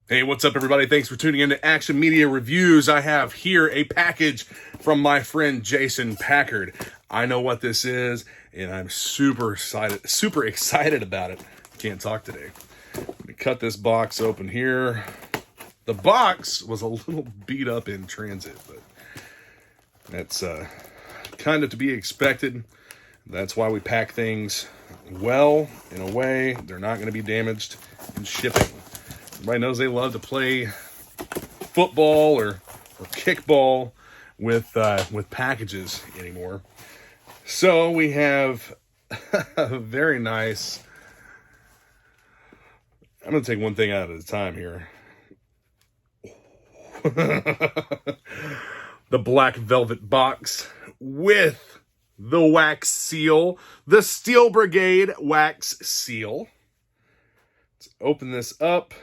Hey, what's up, everybody? Thanks for tuning in to Action Media Reviews. I have here a package from my friend Jason Packard. I know what this is, and I'm super excited about it. Can't talk today. Let me cut this box open here. The box was a little beat up in transit, but that's kind of to be expected. That's why we pack things well, in a way they're not going to be damaged in shipping. Everybody knows they love to play football or kickball with packages anymore. So we have a very nice. I'm going to take one thing out at a time here. The black velvet box with the wax seal, the Steel Brigade wax seal. Let's open this up.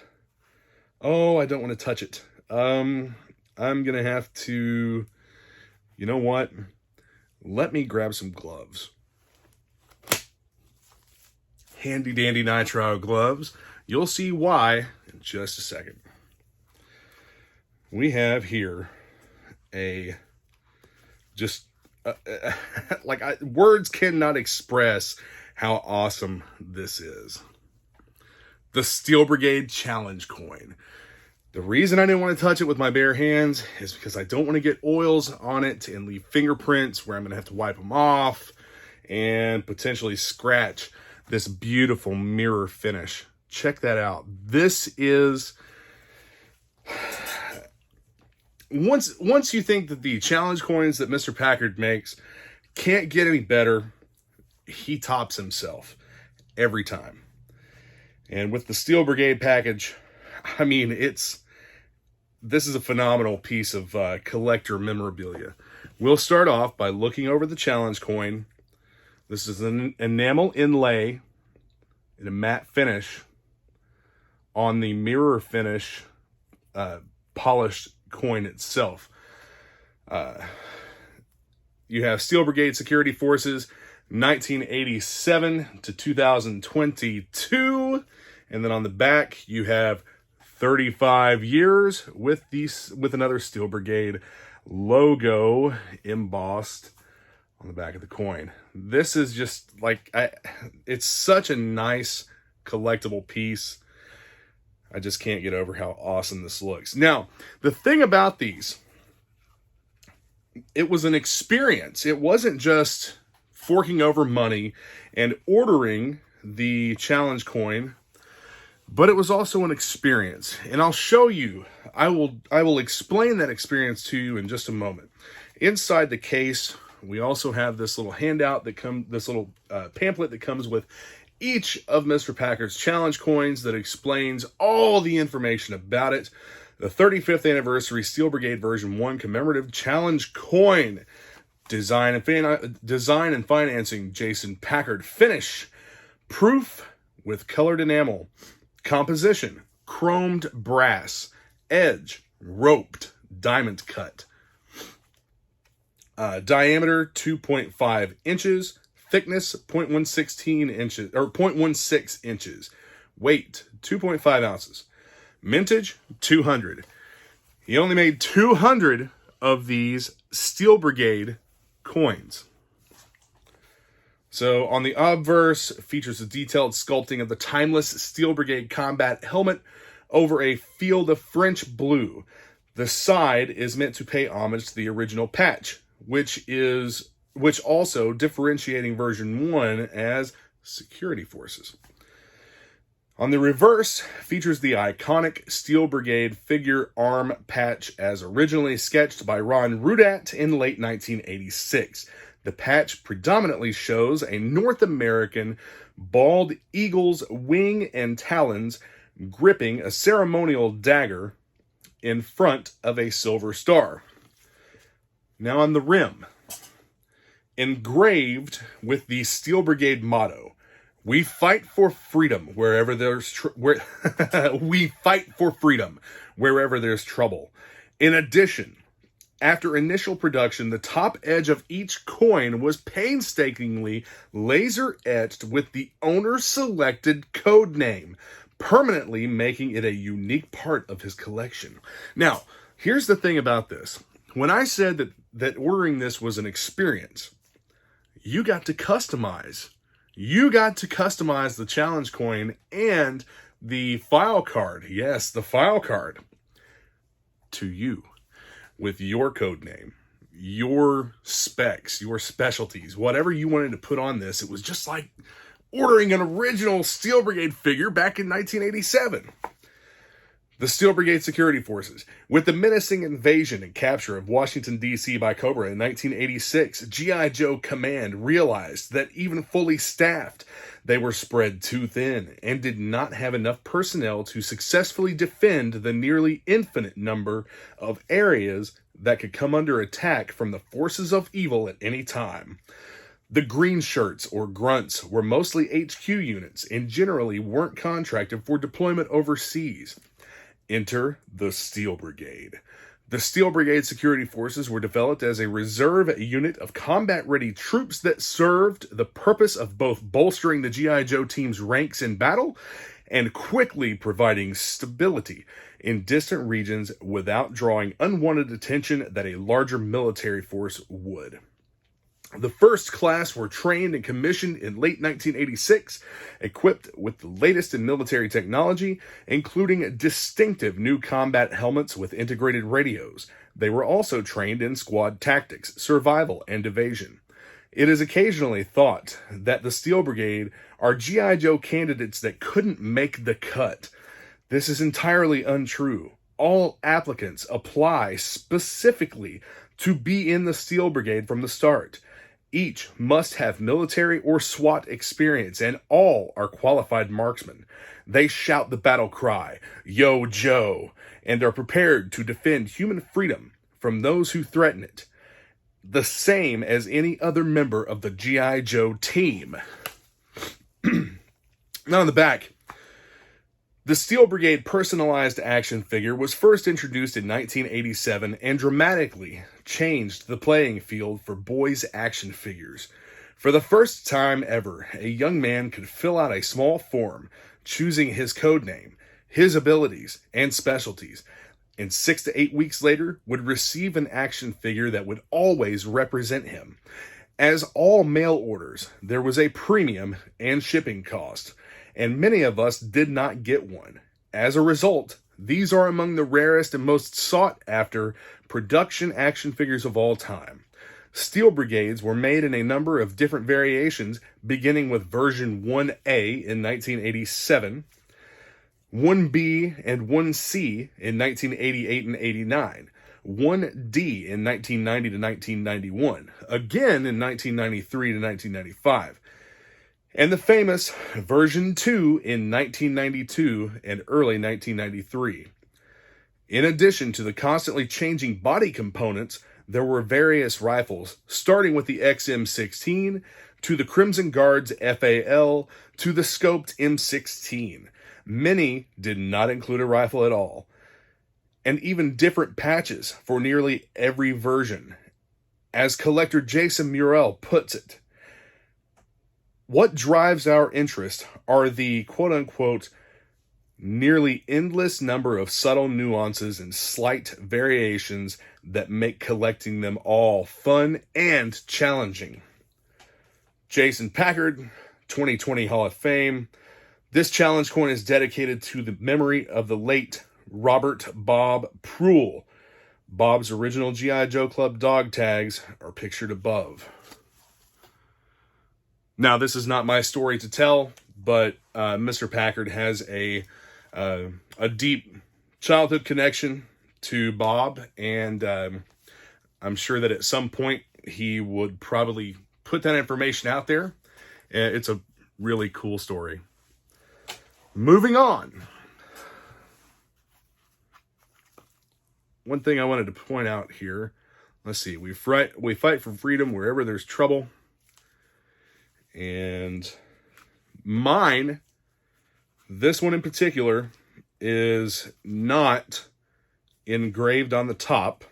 Oh, I don't want to touch it. I'm going to have to, you know what? Let me grab some gloves. Handy dandy nitrile gloves. You'll see why in just a second. We have here words cannot express how awesome this is. The Steel Brigade Challenge coin. The reason I didn't want to touch it with my bare hands is because I don't want to get oils on it and leave fingerprints where I'm going to have to wipe them off and potentially scratch this beautiful mirror finish. Check that out. This is... Once you think that the challenge coins that Mr. Packard makes can't get any better, he tops himself every time. And with the Steel Brigade package, I mean, this is a phenomenal piece of collector memorabilia. We'll start off by looking over the challenge coin. This is an enamel inlay in a matte finish on the mirror finish polished coin itself. You have Steel Brigade Security Forces 1987 to 2022, and then on the back you have 35 years with another Steel Brigade logo embossed on the back of the coin. This is just like, it's such a nice collectible piece. I just can't get over how awesome this looks. Now, the thing about these, it was an experience. It wasn't just forking over money and ordering the challenge coin, but it was also an experience. And I'll show you, I will explain that experience to you in just a moment. Inside the case, we also have this little handout this little pamphlet that comes with each of Mr. Packard's challenge coins that explains all the information about it. The 35th Anniversary Steel Brigade version 1 commemorative challenge coin. Design and financing, Jason Packard. Finish, proof with colored enamel. Composition, chromed brass. Edge, roped, diamond cut. Diameter, 2.5 inches. Thickness, 0.16 inches. Weight, 2.5 ounces. Mintage, 200. He only made 200 of these Steel Brigade coins. So on the obverse, features a detailed sculpting of the timeless Steel Brigade combat helmet over a field of French blue. The side is meant to pay homage to the original patch, which also differentiating version 1 as Security Forces. On the reverse, features the iconic Steel Brigade figure arm patch as originally sketched by Ron Rudat in late 1986. The patch predominantly shows a North American bald eagle's wing and talons gripping a ceremonial dagger in front of a silver star. Now on the rim, engraved with the Steel Brigade motto, "We fight for freedom wherever there's we fight for freedom wherever there's trouble." In addition, after initial production, the top edge of each coin was painstakingly laser etched with the owner selected code name, permanently making it a unique part of his collection. Now, here's the thing about this. When I said that ordering this was an experience, you got to customize. You got to customize the challenge coin and the file card. Yes, the file card to you with your code name, your specs, your specialties, whatever you wanted to put on this. It was just like ordering an original Steel Brigade figure back in 1987. The Steel Brigade Security Forces. With the menacing invasion and capture of Washington, D.C. by Cobra in 1986, G.I. Joe Command realized that even fully staffed, they were spread too thin and did not have enough personnel to successfully defend the nearly infinite number of areas that could come under attack from the forces of evil at any time. The green shirts, or grunts, were mostly HQ units and generally weren't contracted for deployment overseas. Enter the Steel Brigade. The Steel Brigade Security Forces were developed as a reserve unit of combat-ready troops that served the purpose of both bolstering the G.I. Joe team's ranks in battle and quickly providing stability in distant regions without drawing unwanted attention that a larger military force would. The first class were trained and commissioned in late 1986, equipped with the latest in military technology, including distinctive new combat helmets with integrated radios. They were also trained in squad tactics, survival, and evasion. It is occasionally thought that the Steel Brigade are G.I. Joe candidates that couldn't make the cut. This is entirely untrue. All applicants apply specifically to be in the Steel Brigade from the start. Each must have military or SWAT experience, and all are qualified marksmen. They shout the battle cry, "Yooo Joe," and are prepared to defend human freedom from those who threaten it. The same as any other member of the G.I. Joe team. Now on the back, the Steel Brigade personalized action figure was first introduced in 1987 and dramatically changed the playing field for boys' action figures. For the first time ever, a young man could fill out a small form, choosing his code name, his abilities, and specialties, and 6 to 8 weeks later would receive an action figure that would always represent him. As all mail orders, there was a premium and shipping cost, and many of us did not get one. As a result, these are among the rarest and most sought-after production action figures of all time. Steel Brigades were made in a number of different variations, beginning with version 1A in 1987, 1B and 1C in 1988 and 89, 1D in 1990 to 1991, again in 1993 to 1995, and the famous version 2 in 1992 and early 1993. In addition to the constantly changing body components, there were various rifles, starting with the XM16, to the Crimson Guard's FAL, to the scoped M16. Many did not include a rifle at all, and even different patches for nearly every version. As collector Jason Murrell puts it, what drives our interest are the quote-unquote nearly endless number of subtle nuances and slight variations that make collecting them all fun and challenging. Jason Packard, 2020 Hall of Fame. This challenge coin is dedicated to the memory of the late Robert Bob Proul. Bob's original G.I. Joe Club dog tags are pictured above. Now, this is not my story to tell, but Mr. Packard has a deep childhood connection to Bob, and I'm sure that at some point he would probably put that information out there. It's a really cool story. Moving on. One thing I wanted to point out here. Let's see. We fight for freedom wherever there's trouble. And mine, this one in particular, is not engraved on the top.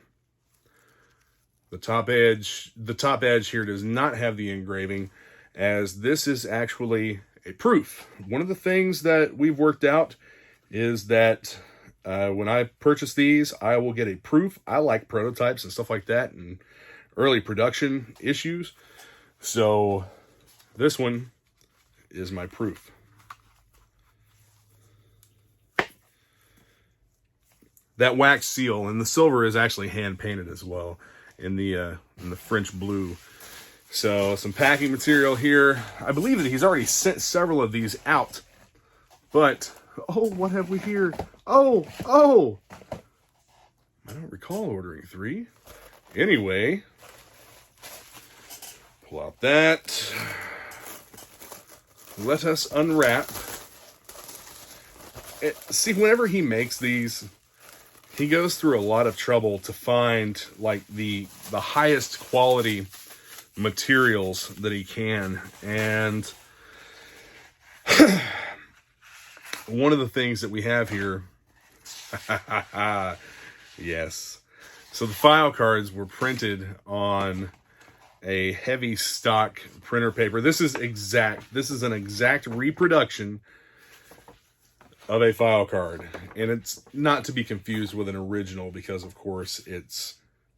The top edge here does not have the engraving, as this is actually a proof. One of the things that we've worked out is that when I purchase these, I will get a proof. I like prototypes and stuff like that and early production issues. So this one is my proof. That wax seal, and the silver is actually hand painted as well in the French blue. So some packing material here. I believe that he's already sent several of these out. But, oh, what have we here? Oh! I don't recall ordering 3. Anyway, pull out that. Let us unwrap. See, whenever he makes these, he goes through a lot of trouble to find like the highest quality materials that he can. And one of the things that we have here, yes. So the file cards were printed on a heavy stock printer paper. This is an exact reproduction of a file card. And it's not to be confused with an original because, of course, it's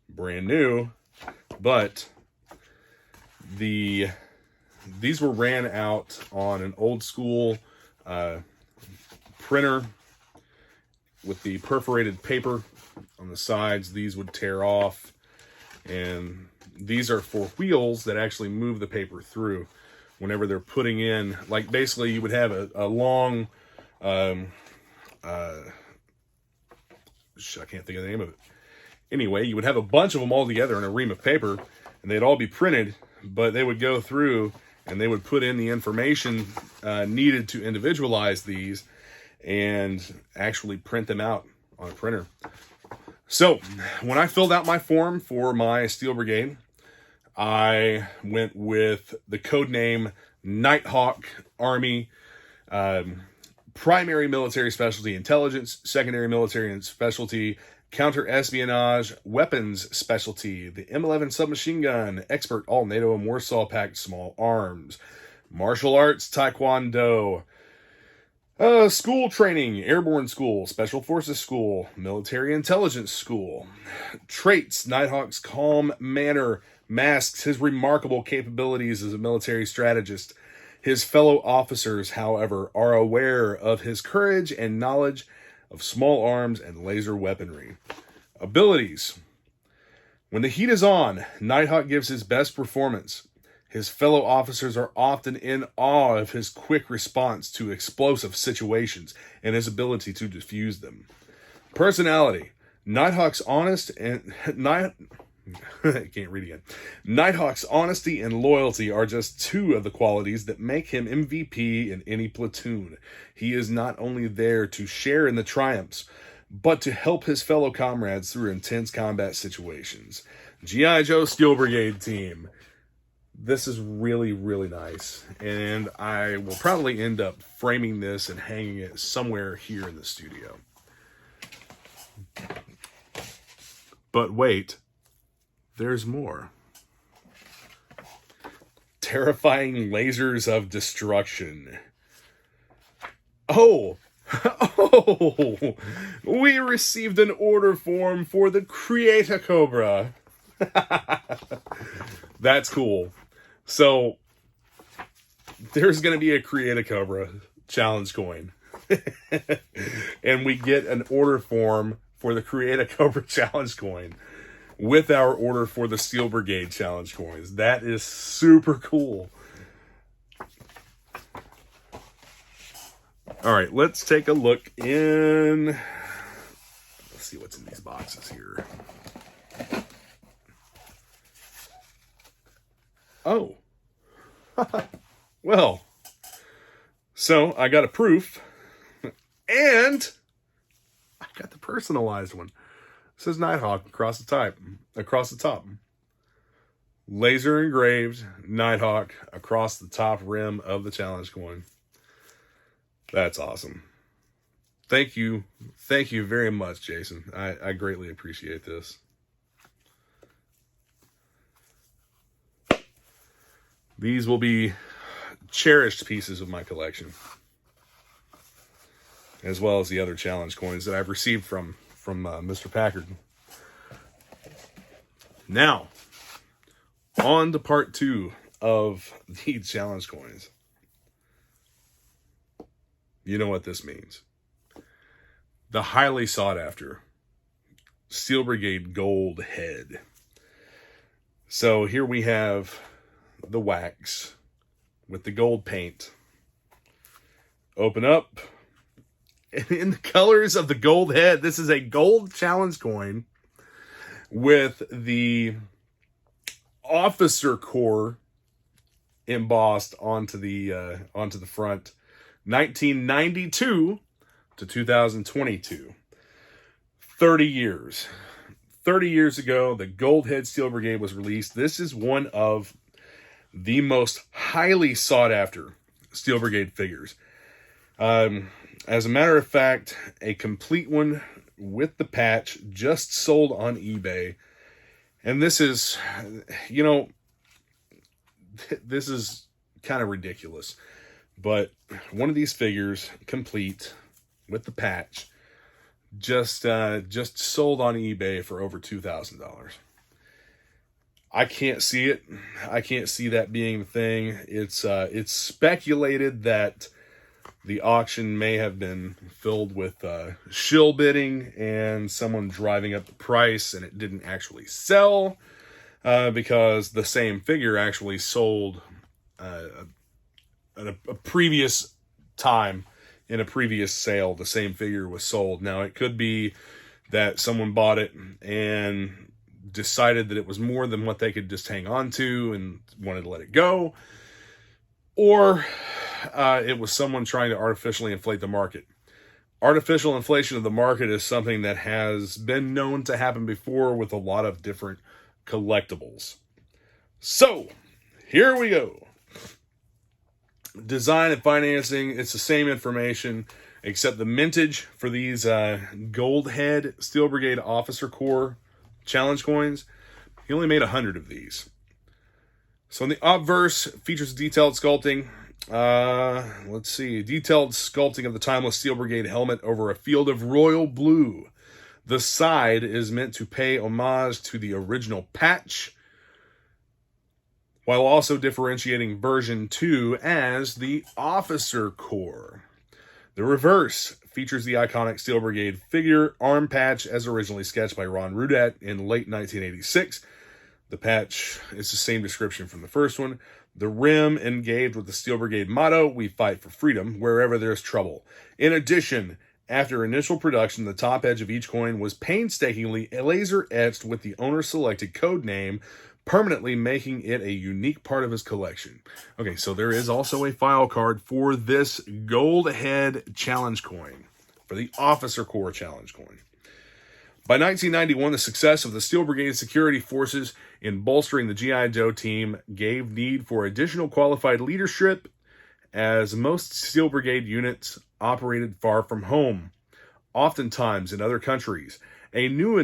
brand new. But these were ran out on an old school printer with the perforated paper on the sides. These would tear off, and these are for wheels that actually move the paper through whenever they're putting in, like, basically you would have a long I can't think of the name of it. Anyway, you would have a bunch of them all together in a ream of paper, and they'd all be printed, but they would go through and they would put in the information needed to individualize these and actually print them out on a printer. So when I filled out my form for my Steel Brigade, I went with the code name Nighthawk Army, primary military specialty intelligence, secondary military and specialty counter-espionage, weapons specialty, the M11 submachine gun, expert all NATO and Warsaw Pact small arms, martial arts, taekwondo, school training, airborne school, special forces school, military intelligence school. Traits: Nighthawk's calm manner masks his remarkable capabilities as a military strategist. His fellow officers, however, are aware of his courage and knowledge of small arms and laser weaponry. Abilities: when the heat is on, Nighthawk gives his best performance. His fellow officers are often in awe of his quick response to explosive situations and his ability to defuse them. Personality: Nighthawk's honest and I can't read again. Nighthawk's honesty and loyalty are just two of the qualities that make him MVP in any platoon. He is not only there to share in the triumphs, but to help his fellow comrades through intense combat situations. G.I. Joe Steel Brigade team. This is really, really nice. And I will probably end up framing this and hanging it somewhere here in the studio. But wait. There's more. Terrifying lasers of destruction. Oh, we received an order form for the Creator Cobra. That's cool. So, there's going to be a Creator Cobra challenge coin. And we get an order form for the Creator Cobra challenge coin with our order for the Steel Brigade challenge coins. That is super cool. All right, let's take a look in. Let's see what's in these boxes here. Oh. Well, so I got a proof, and I got the personalized one. It says Nighthawk across the top. Laser engraved Nighthawk across the top rim of the challenge coin. That's awesome. Thank you. Thank you very much, Jason. I greatly appreciate this. These will be cherished pieces of my collection, as well as the other challenge coins that I've received from Mr. Packard. Now, on to part 2 of the challenge coins. You know what this means. The highly sought after Steel Brigade gold head. So here we have the wax with the gold paint. Open up. And in the colors of the gold head, this is a gold challenge coin with the officer corps embossed onto the front. 1992 to 2022. 30 years. 30 years ago, the Gold Head Steel Brigade was released. This is one of the most highly sought after Steel Brigade figures. As a matter of fact, a complete one with the patch just sold on eBay. And this is, you know, this is kind of ridiculous. But one of these figures, complete with the patch, just sold on eBay for over $2,000. I can't see it. I can't see that being the thing. It's speculated that the auction may have been filled with shill bidding and someone driving up the price, and it didn't actually sell because the same figure actually sold at a previous time. In a previous sale, the same figure was sold. Now, it could be that someone bought it and decided that it was more than what they could just hang on to and wanted to let it go. Or it was someone trying to artificially inflate the market. Artificial inflation of the market is something that has been known to happen before with a lot of different collectibles. So, here we go. Design and financing, it's the same information, except the mintage for these Gold Head Steel Brigade Officer Corps challenge coins, he only made 100 of these. So in the obverse, features detailed sculpting. Let's see, detailed sculpting of the timeless Steel Brigade helmet over a field of royal blue. The side is meant to pay homage to the original patch, while also differentiating version 2 as the Officer Corps. The reverse features the iconic Steel Brigade figure arm patch as originally sketched by Ron Rudat in late 1986. The patch is the same description from the first one. The rim engraved with the Steel Brigade motto, "We fight for freedom wherever there's trouble." In addition, after initial production, the top edge of each coin was painstakingly laser etched with the owner's selected code name, permanently making it a unique part of his collection. Okay, so there is also a file card for this Gold Head challenge coin, for the Officer Corps challenge coin. By 1991, the success of the Steel Brigade security forces in bolstering the G.I. Joe team gave need for additional qualified leadership, as most Steel Brigade units operated far from home, oftentimes in other countries. A new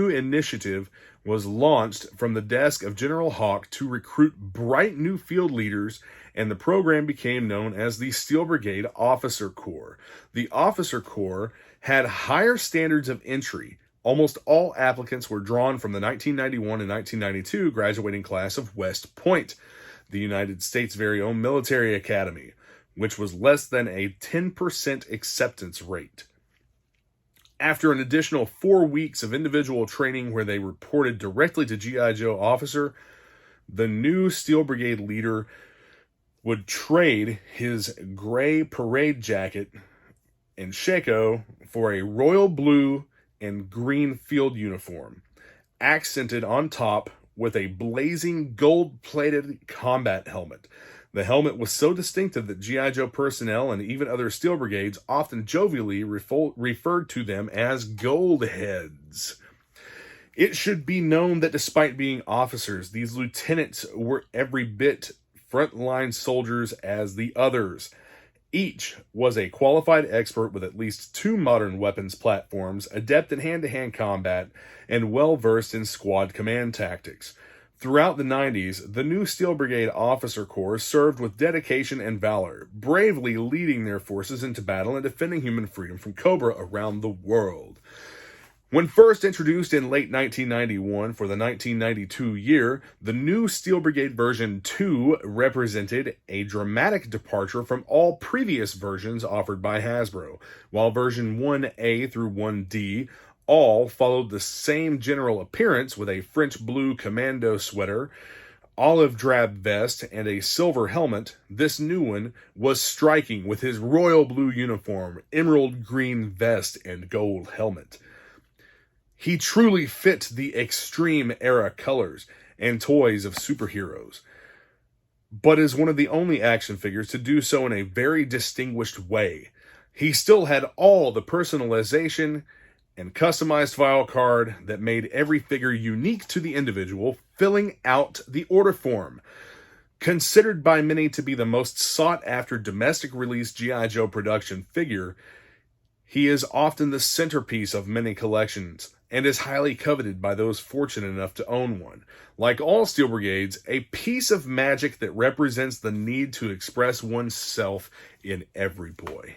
initiative was launched from the desk of General Hawk to recruit bright new field leaders, and the program became known as the Steel Brigade Officer Corps. The Officer Corps had higher standards of entry. Almost all applicants were drawn from the 1991 and 1992 graduating class of West Point, the United States' very own military academy, which was less than a 10% acceptance rate. After an additional 4 weeks of individual training where they reported directly to G.I. Joe officer, the new Steel Brigade leader would trade his gray parade jacket and shako for a royal blue and green field uniform, accented on top with a blazing gold-plated combat helmet. The helmet was so distinctive that G.I. Joe personnel and even other Steel Brigades often jovially referred to them as Gold Heads. It should be known that despite being officers, these lieutenants were every bit frontline soldiers as the others. Each was a qualified expert with at least 2 modern weapons platforms, adept in hand-to-hand combat, and well-versed in squad command tactics. Throughout the 90s, the new Steel Brigade Officer Corps served with dedication and valor, bravely leading their forces into battle and defending human freedom from Cobra around the world. When first introduced in late 1991 for the 1992 year, the new Steel Brigade version 2 represented a dramatic departure from all previous versions offered by Hasbro, while version 1A through 1D all followed the same general appearance with a French blue commando sweater, olive drab vest, and a silver helmet. This new one was striking with his royal blue uniform, emerald green vest, and gold helmet. He truly fit the extreme era colors and toys of superheroes, but is one of the only action figures to do so in a very distinguished way. He still had all the personalization and customized file card that made every figure unique to the individual, filling out the order form. Considered by many to be the most sought-after domestic release G.I. Joe production figure, he is often the centerpiece of many collections and is highly coveted by those fortunate enough to own one. Like all Steel Brigades, a piece of magic that represents the need to express oneself in every boy.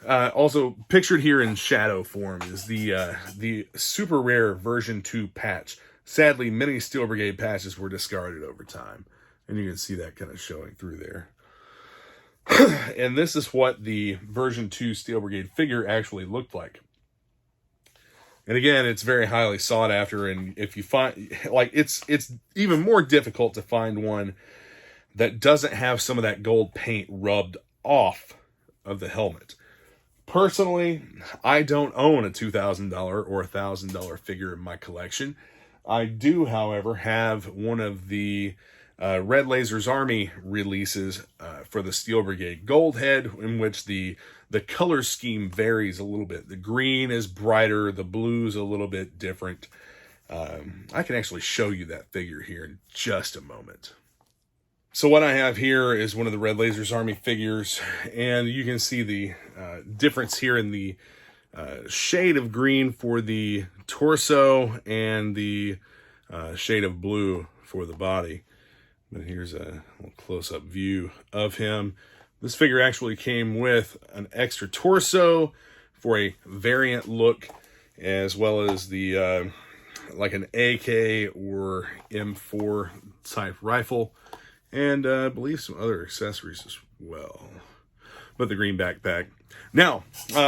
Also pictured here in shadow form is the super rare version 2 patch. Sadly, many Steel Brigade patches were discarded over time, and you can see that kind of showing through there. And this is what the version 2 Steel Brigade figure actually looked like. And again, it's very highly sought after, and if you find, like, it's even more difficult to find one that doesn't have some of that gold paint rubbed off of the helmet. Personally, I don't own a $2,000 or $1,000 figure in my collection. I do, however, have one of the Red Laser's Army releases for the Steel Brigade Gold Head, in which the color scheme varies a little bit. The green is brighter, the blue's a little bit different. I can actually show you that figure here in just a moment. So what I have here is one of the Red Laser's Army figures, and you can see the difference here in the shade of green for the torso and the shade of blue for the body. But here's a little close-up view of him. This figure actually came with an extra torso for a variant look, as well as the like an AK or M4 type rifle, and I believe some other accessories as well. But the green backpack. Now,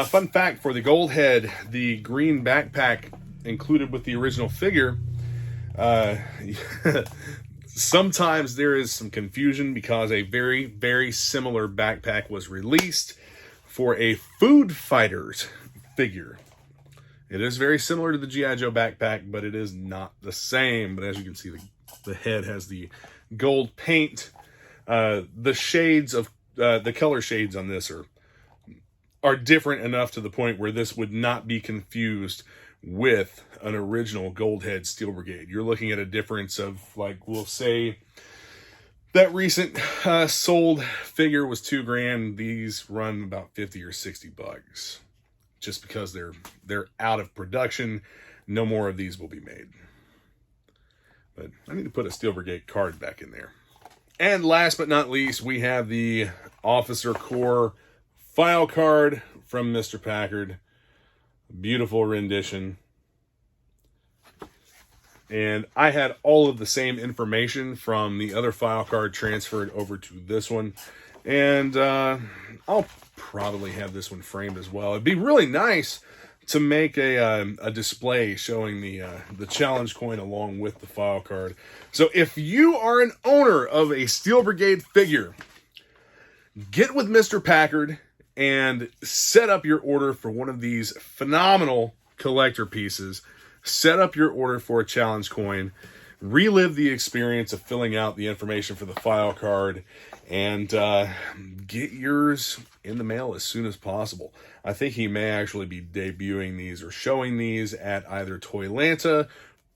fun fact for the gold head, the green backpack included with the original figure, sometimes there is some confusion because a very, very similar backpack was released for a Food Fighters figure. It is very similar to the G.I. Joe backpack, but it is not the same. But as you can see, the head has the gold paint. The shades of the color shades on this are different enough to the point where this would not be confused with an original gold head Steel Brigade. You're looking at a difference of, like, we'll say that recent sold figure was $2,000. These run about 50 or 60 bucks, just because they're out of production. No more of these will be made. But I need to put a Steel Brigade card back in there. And last but not least, we have the Officer Corps file card from Mr. Packard. Beautiful rendition. And I had all of the same information from the other file card transferred over to this one. And I'll probably have this one framed as well. It'd be really nice to make a display showing the challenge coin along with the file card. So if you are an owner of a Steel Brigade figure, get with Mr. Packard and set up your order for one of these phenomenal collector pieces. Set up your order for a challenge coin. Relive the experience of filling out the information for the file card, and get yours in the mail as soon as possible. I think he may actually be debuting these or showing these at either Toylanta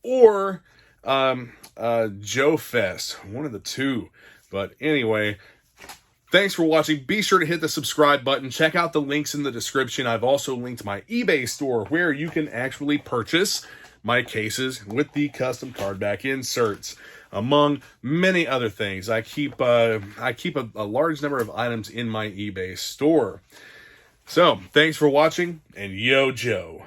or Joe Fest, one of the two. But anyway, Thanks for watching. Be sure to hit the subscribe button. Check out the links in the description. I've also linked my eBay store where you can actually purchase my cases with the custom card back inserts, among many other things. I keep a large number of items in my eBay store. So, thanks for watching, and Yo Joe.